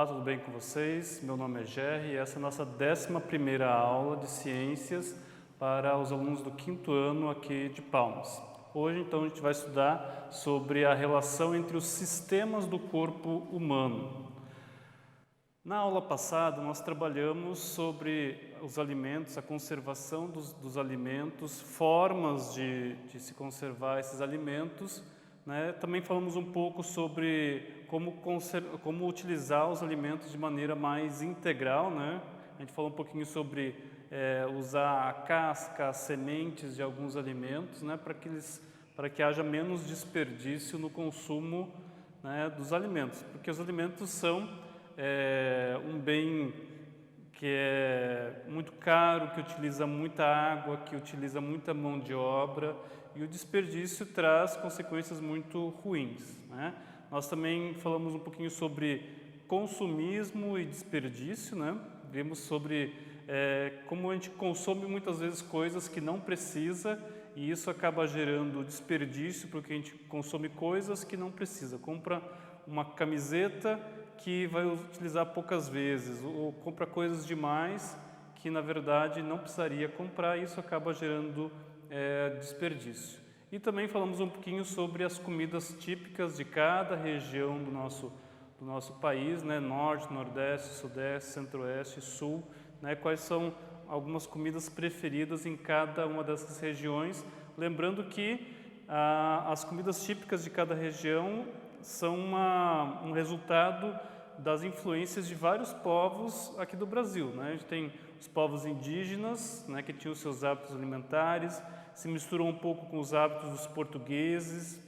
Olá, tudo bem com vocês? Meu nome é Jerry e essa é a nossa 11ª aula de ciências para os alunos do 5º ano aqui de Palmas. Hoje, então, a gente vai estudar sobre a relação entre os sistemas do corpo humano. Na aula passada, nós trabalhamos sobre os alimentos, a conservação dos alimentos, formas de se conservar esses alimentos, né? Também falamos um pouco sobre como utilizar os alimentos de maneira mais integral, né? A gente falou um pouquinho sobre usar a casca, as sementes de alguns alimentos, né? Para que haja menos desperdício no consumo, né, dos alimentos, porque os alimentos são um bem que é muito caro, que utiliza muita água, que utiliza muita mão de obra, e o desperdício traz consequências muito ruins, né? Nós também falamos um pouquinho sobre consumismo e desperdício, né? Vimos sobre como a gente consome muitas vezes coisas que não precisa, e isso acaba gerando desperdício, porque a gente consome coisas que não precisa. Compra uma camiseta que vai utilizar poucas vezes, ou compra coisas demais que na verdade não precisaria comprar, e isso acaba gerando desperdício. E também falamos um pouquinho sobre as comidas típicas de cada região do nosso país, né? Norte, Nordeste, Sudeste, Centro-Oeste, Sul, né? Quais são algumas comidas preferidas em cada uma dessas regiões. Lembrando que as comidas típicas de cada região são um resultado das influências de vários povos aqui do Brasil, né? A gente tem os povos indígenas, né, que tinham seus hábitos alimentares, se misturam um pouco com os hábitos dos portugueses,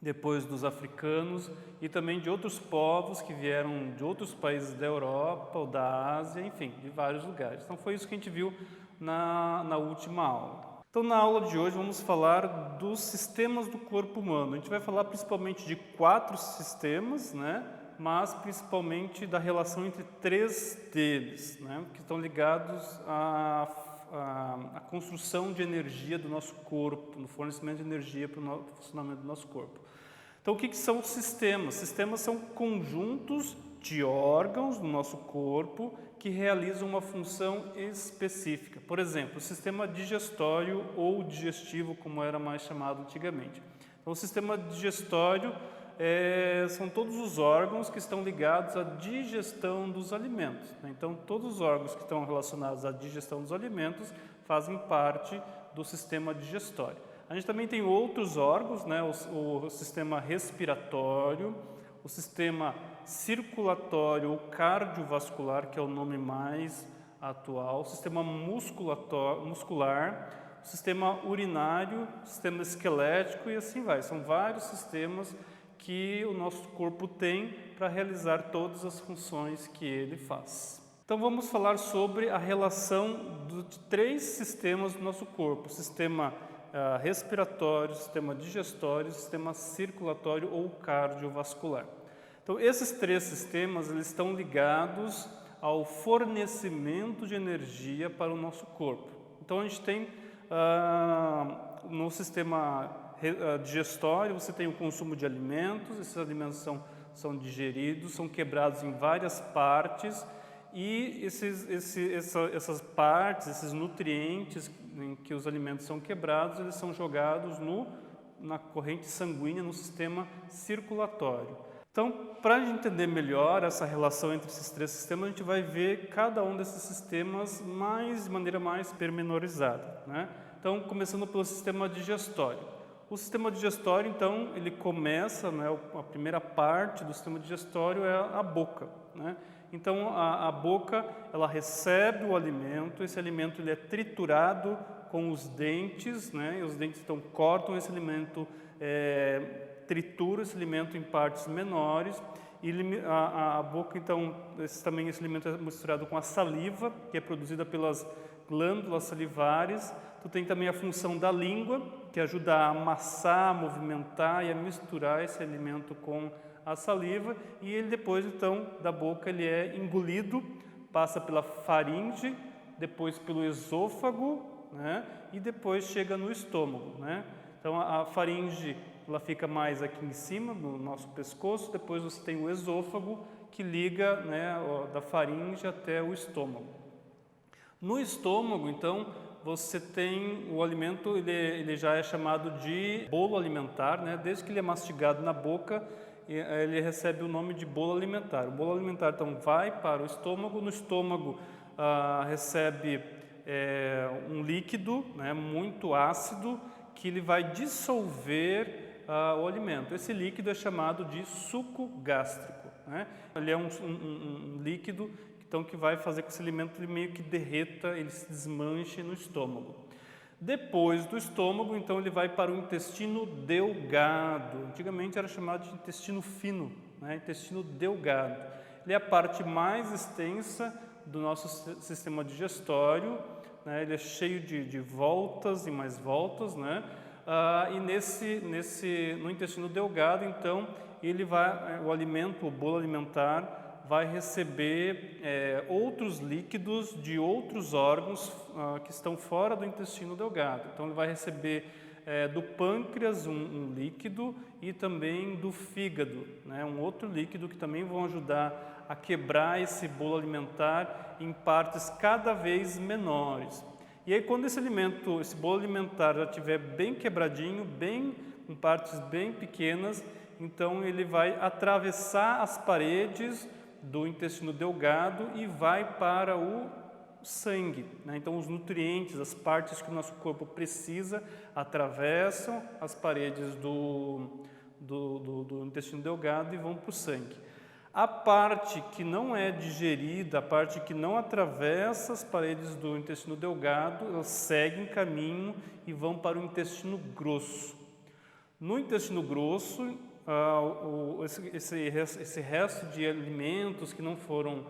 depois dos africanos, e também de outros povos que vieram de outros países da Europa ou da Ásia, enfim, de vários lugares. Então foi isso que a gente viu na última aula. Então, na aula de hoje, vamos falar dos sistemas do corpo humano. A gente vai falar principalmente de 4 sistemas, né? Mas principalmente da relação entre 3 deles, né? Que estão ligados à construção de energia do nosso corpo, no fornecimento de energia para o funcionamento do nosso corpo. Então, o que são os sistemas? Sistemas são conjuntos de órgãos do nosso corpo que realizam uma função específica. Por exemplo, o sistema digestório ou digestivo, como era mais chamado antigamente. Então, o sistema digestório são todos os órgãos que estão ligados à digestão dos alimentos, né? Então, todos os órgãos que estão relacionados à digestão dos alimentos fazem parte do sistema digestório. A gente também tem outros órgãos, né? O sistema respiratório, o sistema circulatório ou cardiovascular, que é o nome mais atual, o sistema muscular, o sistema urinário, o sistema esquelético e assim vai. São vários sistemas que o nosso corpo tem para realizar todas as funções que ele faz. Então vamos falar sobre a relação de 3 sistemas do nosso corpo: o sistema respiratório, o sistema digestório, o sistema circulatório ou cardiovascular. Então esses 3 sistemas eles estão ligados ao fornecimento de energia para o nosso corpo. Então a gente tem no sistema digestório, você tem o consumo de alimentos, esses alimentos são digeridos, são quebrados em várias partes, e essas partes, esses nutrientes em que os alimentos são quebrados, eles são jogados na corrente sanguínea, no sistema circulatório. Então, para a gente entender melhor essa relação entre esses 3 sistemas, a gente vai ver cada um desses sistemas de maneira mais pormenorizada, né? Então, começando pelo sistema digestório. O sistema digestório, então, ele começa, né, a primeira parte do sistema digestório é a boca, né? Então, a boca, ela recebe o alimento, esse alimento ele é triturado com os dentes, né? E os dentes, então, cortam esse alimento, tritura esse alimento em partes menores, e a boca, então, esse alimento é misturado com a saliva, que é produzida pelas glândulas salivares. Tu tem também a função da língua, que ajuda a amassar, a movimentar e a misturar esse alimento com a saliva, e ele depois, então, da boca, ele é engolido, passa pela faringe, depois pelo esôfago, né? E depois chega no estômago, né? Então, a faringe, ela fica mais aqui em cima, no nosso pescoço, depois você tem o esôfago, que liga, né, da faringe até o estômago. No estômago, então, você tem o alimento, ele já é chamado de bolo alimentar, né? Desde que ele é mastigado na boca, ele recebe o nome de bolo alimentar. O bolo alimentar, então, vai para o estômago. No estômago, recebe um líquido, né, muito ácido, que ele vai dissolver o alimento. Esse líquido é chamado de suco gástrico, né? Ele é um líquido, então, que vai fazer com que esse alimento meio que derreta, ele se desmanche no estômago. Depois do estômago, então, ele vai para o intestino delgado. Antigamente era chamado de intestino fino, né? Intestino delgado. Ele é a parte mais extensa do nosso sistema digestório, né? Ele é cheio de voltas e mais voltas, né? E no intestino delgado, então, o alimento, o bolo alimentar, vai receber outros líquidos de outros órgãos que estão fora do intestino delgado. Então, ele vai receber do pâncreas um líquido e também do fígado, né, um outro líquido que também vão ajudar a quebrar esse bolo alimentar em partes cada vez menores. E aí, quando esse bolo alimentar já estiver bem quebradinho, com partes bem pequenas, então ele vai atravessar as paredes do intestino delgado e vai para o sangue, né? Então, os nutrientes, as partes que o nosso corpo precisa, atravessam as paredes do intestino delgado e vão para o sangue. A parte que não é digerida, a parte que não atravessa as paredes do intestino delgado, elas seguem caminho e vão para o intestino grosso. No intestino grosso, esse resto de alimentos que não foram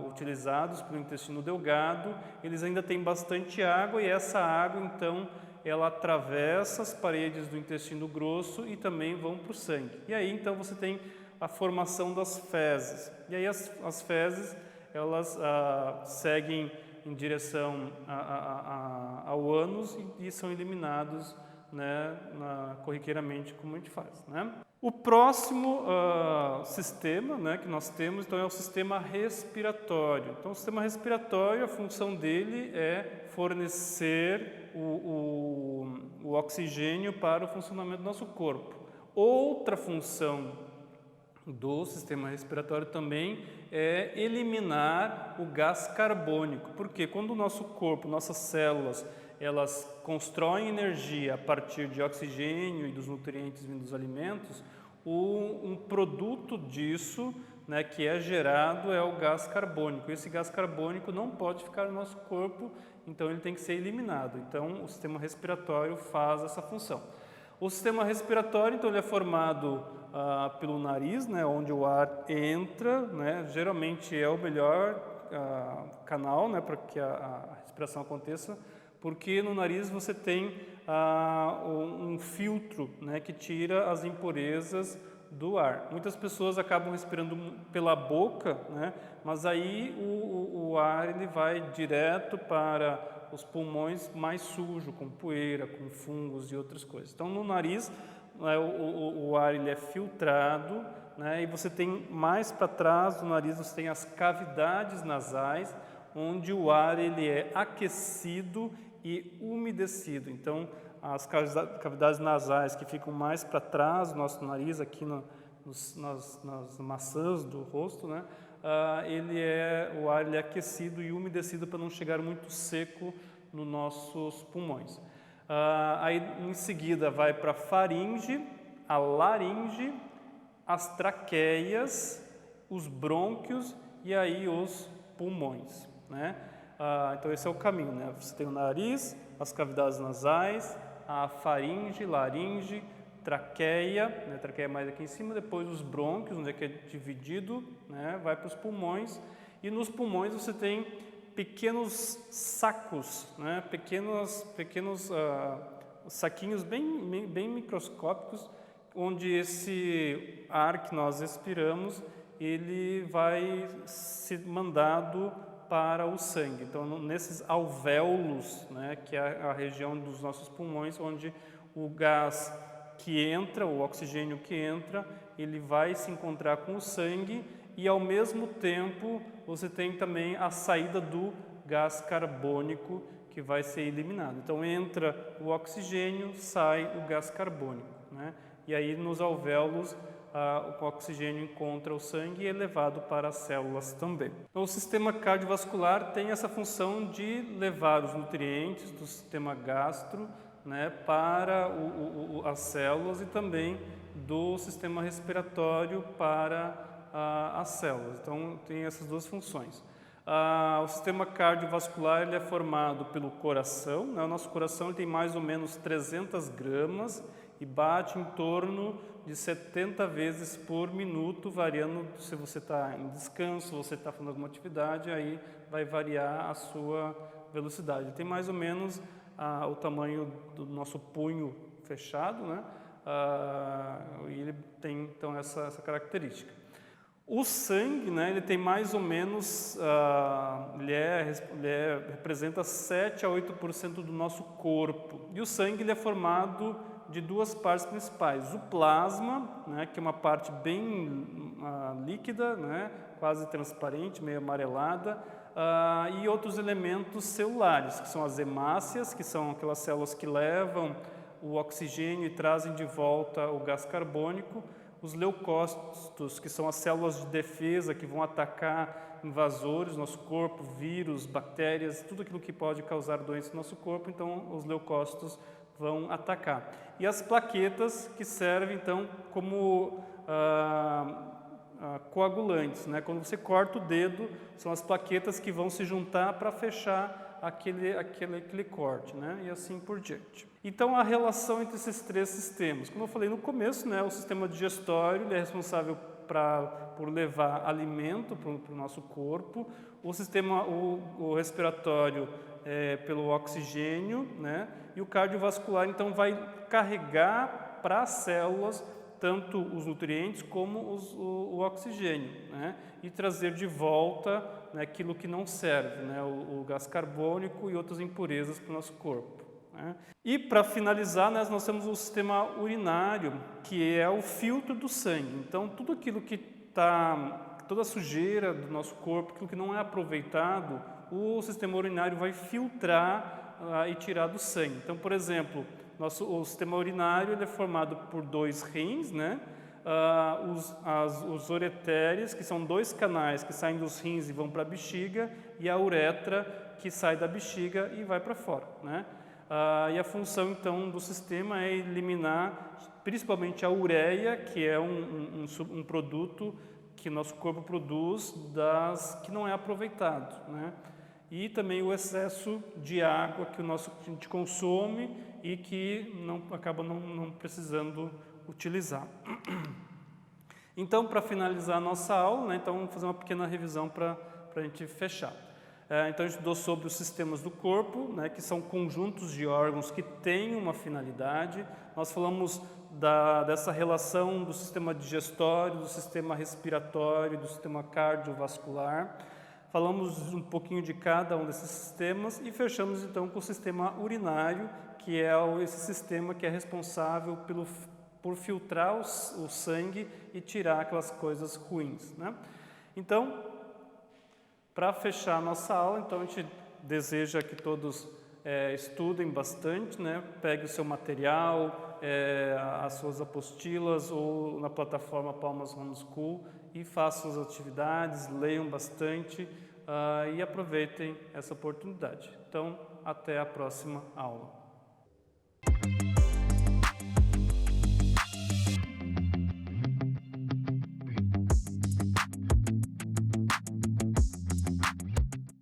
utilizados pelo intestino delgado, eles ainda têm bastante água, e essa água, então, ela atravessa as paredes do intestino grosso e também vão para o sangue. E aí, então, você tem a formação das fezes. E aí as fezes, elas seguem em direção ao ânus e são eliminados, né, corriqueiramente, como a gente faz, né? O próximo sistema, né, que nós temos, então, é o sistema respiratório. Então, o sistema respiratório, a função dele é fornecer o oxigênio para o funcionamento do nosso corpo. Outra função do sistema respiratório também é eliminar o gás carbônico, porque quando o nosso corpo, nossas células, elas constroem energia a partir de oxigênio e dos nutrientes vindos dos alimentos, um produto disso, né, que é gerado é o gás carbônico. Esse gás carbônico não pode ficar no nosso corpo, então ele tem que ser eliminado. Então, o sistema respiratório faz essa função. O sistema respiratório, então, ele é formado pelo nariz, né, onde o ar entra, né, geralmente é o melhor canal, né, para que a respiração aconteça, porque no nariz você tem um filtro, né, que tira as impurezas do ar. Muitas pessoas acabam respirando pela boca, né, mas aí o ar ele vai direto para os pulmões mais sujos, com poeira, com fungos e outras coisas. Então, no nariz, o ar ele é filtrado, né, e você tem mais para trás do nariz, você tem as cavidades nasais, onde o ar ele é aquecido e umedecido. Então, as cavidades nasais que ficam mais para trás do nosso nariz, aqui nas maçãs do rosto, né, o ar ele é aquecido e umedecido para não chegar muito seco nos nossos pulmões. Aí, em seguida, vai para a faringe, a laringe, as traqueias, os brônquios e aí os pulmões, né? Então, esse é o caminho, né? Você tem o nariz, as cavidades nasais, a faringe, laringe, traqueia, né? Traqueia mais aqui em cima, depois os brônquios, onde é que é dividido, né? Vai para os pulmões, e nos pulmões você tem pequenos sacos, né? pequenos saquinhos bem microscópicos, onde esse ar que nós respiramos, ele vai ser mandado para o sangue. Então, nesses alvéolos, né, que é a região dos nossos pulmões, onde o gás que entra, o oxigênio que entra, ele vai se encontrar com o sangue e ao mesmo tempo você tem também a saída do gás carbônico que vai ser eliminado. Então entra o oxigênio, sai o gás carbônico, né? E aí nos alvéolos o oxigênio encontra o sangue e é levado para as células também. Então, o sistema cardiovascular tem essa função de levar os nutrientes do sistema gastro, né, para as células e também do sistema respiratório para as células. Então, tem essas duas funções. O sistema cardiovascular ele é formado pelo coração, né? O nosso coração tem mais ou menos 300 gramas e bate em torno de 70 vezes por minuto, variando se você está em descanso, se você está fazendo alguma atividade, aí vai variar a sua velocidade. Ele tem mais ou menos o tamanho do nosso punho fechado, né? E ele tem então essa característica. O sangue, né, ele tem mais ou menos, representa 7 a 8% do nosso corpo. E o sangue ele é formado de duas partes principais. O plasma, né, que é uma parte bem líquida, né, quase transparente, meio amarelada, e outros elementos celulares, que são as hemácias, que são aquelas células que levam o oxigênio e trazem de volta o gás carbônico. Os leucócitos, que são as células de defesa que vão atacar invasores do nosso corpo, vírus, bactérias, tudo aquilo que pode causar doença no nosso corpo, então os leucócitos vão atacar. E as plaquetas, que servem então como coagulantes, né? Quando você corta o dedo, são as plaquetas que vão se juntar para fechar aquele corte, né? E assim por diante. Então, a relação entre esses três sistemas. Como eu falei no começo, né, o sistema digestório ele é responsável por levar alimento para o nosso corpo, o respiratório pelo oxigênio, né, e o cardiovascular, então, vai carregar para as células tanto os nutrientes como o oxigênio, né, e trazer de volta, né, aquilo que não serve, né, o gás carbônico e outras impurezas para o nosso corpo. E para finalizar, nós temos o sistema urinário, que é o filtro do sangue. Então, tudo aquilo que toda a sujeira do nosso corpo, aquilo que não é aproveitado, o sistema urinário vai filtrar e tirar do sangue. Então, por exemplo, o sistema urinário ele é formado por 2 rins, né? Os ureteres, que são 2 canais que saem dos rins e vão para a bexiga, e a uretra, que sai da bexiga e vai para fora, né? E a função, então, do sistema é eliminar, principalmente a ureia, que é um produto que nosso corpo produz que não é aproveitado, né? E também o excesso de água que a gente consome e que acaba não precisando utilizar. Então, para finalizar a nossa aula, né, então vamos fazer uma pequena revisão para a gente fechar. Então, a gente estudou sobre os sistemas do corpo, né, que são conjuntos de órgãos que têm uma finalidade. Nós falamos dessa relação do sistema digestório, do sistema respiratório, do sistema cardiovascular. Falamos um pouquinho de cada um desses sistemas e fechamos, então, com o sistema urinário, que é esse sistema que é responsável por filtrar o sangue e tirar aquelas coisas ruins, né? Então, para fechar a nossa aula, então a gente deseja que todos estudem bastante, né? Pegue o seu material, as suas apostilas ou na plataforma Palmas Homeschool e façam as atividades, leiam bastante e aproveitem essa oportunidade. Então, até a próxima aula.